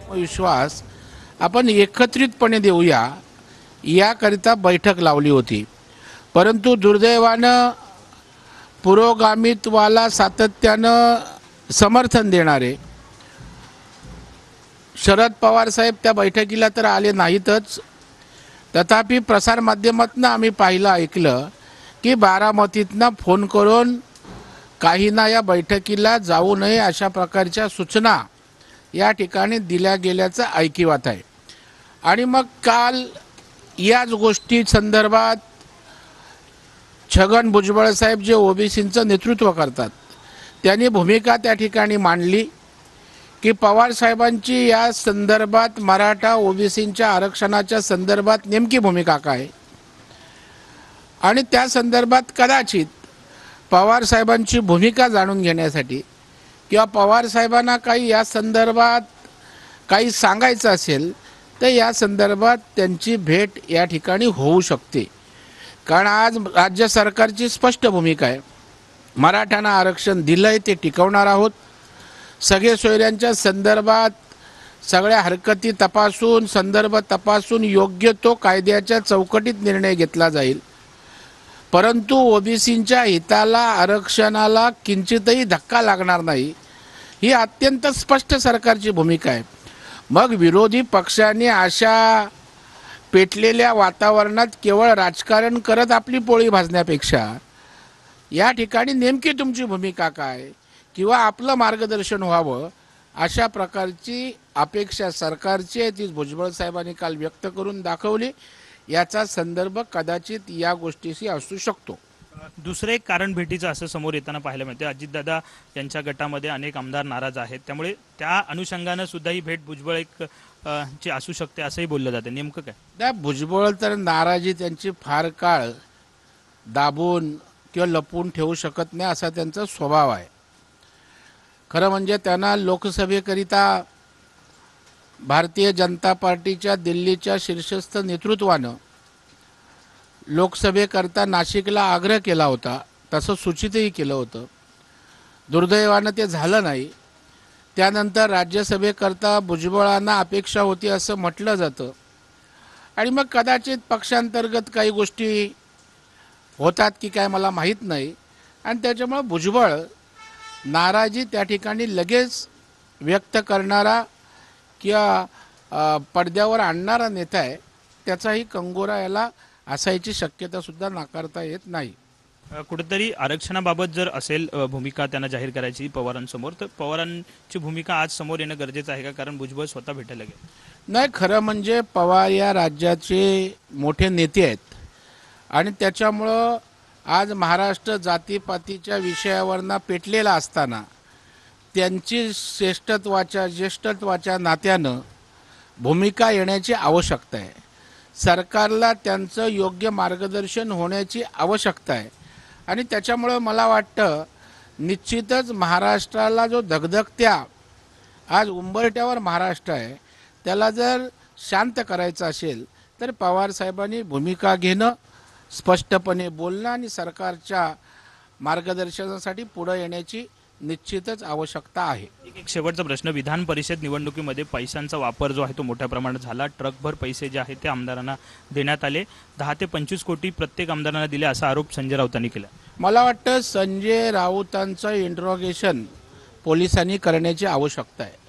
विश्वास आपण एकत्रितपणे देऊया याकरिता बैठक लावली होती। परंतु दुर्दैवानं पुरोगामित्वाला सातत्यानं समर्थन देणारे शरद पवार साहेब त्या बैठकीला तर आले नाहीतच। तथापि प्रसार माध्यमातून आम्ही पाहिलं ऐकलं की बारामतीतनं फोन करून काहींना या बैठकीला जाऊ नये अशा प्रकारच्या सूचना या ठिकाणी दिल्या गेल्याचं ऐकिवात आहे। आणि मग काल याच गोष्टी संदर्भात छगन भुजबळ साहेब जे ओबीसींचं नेतृत्व करतात त्यांनी भूमिका त्या ठिकाणी मांडली की पवार साहेबांची या संदर्भात मराठा ओबीसींच्या आरक्षणाच्या संदर्भात नेमकी भूमिका काय आणि त्या संदर्भात कदाचित पवार साहेबांची भूमिका जाणून घेण्यासाठी किंवा पवार साहेबांना काही या संदर्भात काही सांगायचं असेल तर या संदर्भात त्यांची भेट या ठिकाणी होऊ शकते। कारण आज राज्य सरकारची स्पष्ट भूमिका आहे, मराठ्यांना आरक्षण दिलंय ते टिकवणार आहोत। सगळे सोयऱ्यांच्या संदर्भात सगळ्या हरकती तपासून संदर्भ तपासून योग्य तो कायद्याच्या चौकटीत निर्णय घेतला जाईल। परंतु ओबीसींच्या हिताला आरक्षणाला किंचितही धक्का लागणार नाही ही अत्यंत स्पष्ट सरकारची भूमिका आहे। मग विरोधी पक्षांनी अशा पेटलेल्या वातावरणात केवळ राजकारण करत आपली पोळी भाजण्यापेक्षा या ठिकाणी नेमकी तुमची भूमिका काय किंवा आपलं मार्गदर्शन व्हावं अशा प्रकारची अपेक्षा सरकारची आहे ती भुजबळ साहेबांनी काल व्यक्त करून दाखवली। याचा संदर्भ कदाचित या गोष्टीशी असू शकतो। दुसरे एक कारण भेटीचं असं समोर येताना पाहायला मिळते, अजितदादा यांच्या गटामध्ये अनेक आमदार नाराज आहेत, त्यामुळे त्या अनुषंगानं सुद्धा ही भेट भुजबळ एक ची असू शकते असंही बोललं जातं। नेमकं काय? भुजबळ तर नाराजी त्यांची फार काळ दाबून किंवा लपवून ठेवू शकत नाही असा त्यांचा स्वभाव आहे। खरं म्हणजे त्यांना लोकसभेकरिता भारतीय जनता पार्टीच्या दिल्लीच्या शीर्षस्थ नेतृत्वानं लोकसभेकरता नाशिकला आग्रह केला होता, तसं सूचितही केलं होतं। दुर्दैवानं ते झालं नाही। त्यानंतर राज्यसभेकरता भुजबळांना अपेक्षा होती असं म्हटलं जातं आणि मग कदाचित पक्षांतर्गत काही गोष्टी होतात की काय मला माहीत नाही आणि त्याच्यामुळे भुजबळ नाराजी त्या ठिकाणी लगेच व्यक्त करणारा किंवा पडद्यावर आणणारा नेता आहे, त्याचाही कंगोरा याला असायची शक्यता सुद्धा नाकारता येत नाही। कुठेतरी आरक्षणाबाबत जर असेल भूमिका त्यांना जाहीर करायची पवारांसमोर, तर पवारांची भूमिका आज समोर येणं गरजेचं आहे का? कारण भुजबळ स्वतः भेटायला गेले नाही। खरं म्हणजे पवार या राज्याचे मोठे नेते आहेत आणि त्याच्यामुळं आज महाराष्ट्र जातीपातीच्या विषयावरनं पेटलेला असताना त्यांची ज्येष्ठत्वाच्या नात्यानं भूमिका येण्याची आवश्यकता आहे। सरकारला त्यांचं योग्य मार्गदर्शन होण्याची आवश्यकता आहे आणि त्याच्यामुळं मला वाटतं निश्चितच महाराष्ट्राला जो धगधगत्या आज उंबरठ्यावर महाराष्ट्र आहे त्याला जर शांत करायचं असेल तर पवार साहेबांनी भूमिका घेणं, स्पष्टपणे बोलणं आणि सरकारच्या मार्गदर्शनासाठी पुढे येण्याची निश्चितच आवश्यकता आहे। एक शेवटचा प्रश्न, विधान परिषद निवडणुकीमध्ये पैशांचा वापर जो आहे तो मोठ्या प्रमाणात झाला, ट्रकभर पैसे जे आहेत ते आमदारांना देण्यात आले, 10 ते 25 कोटी प्रत्येक आमदारांना दिले असा आरोप संजय राऊतांनी केला। मला वाटतं संजय राऊतांचं इंट्रोगेशन पोलिसांनी करण्याची आवश्यकता आहे।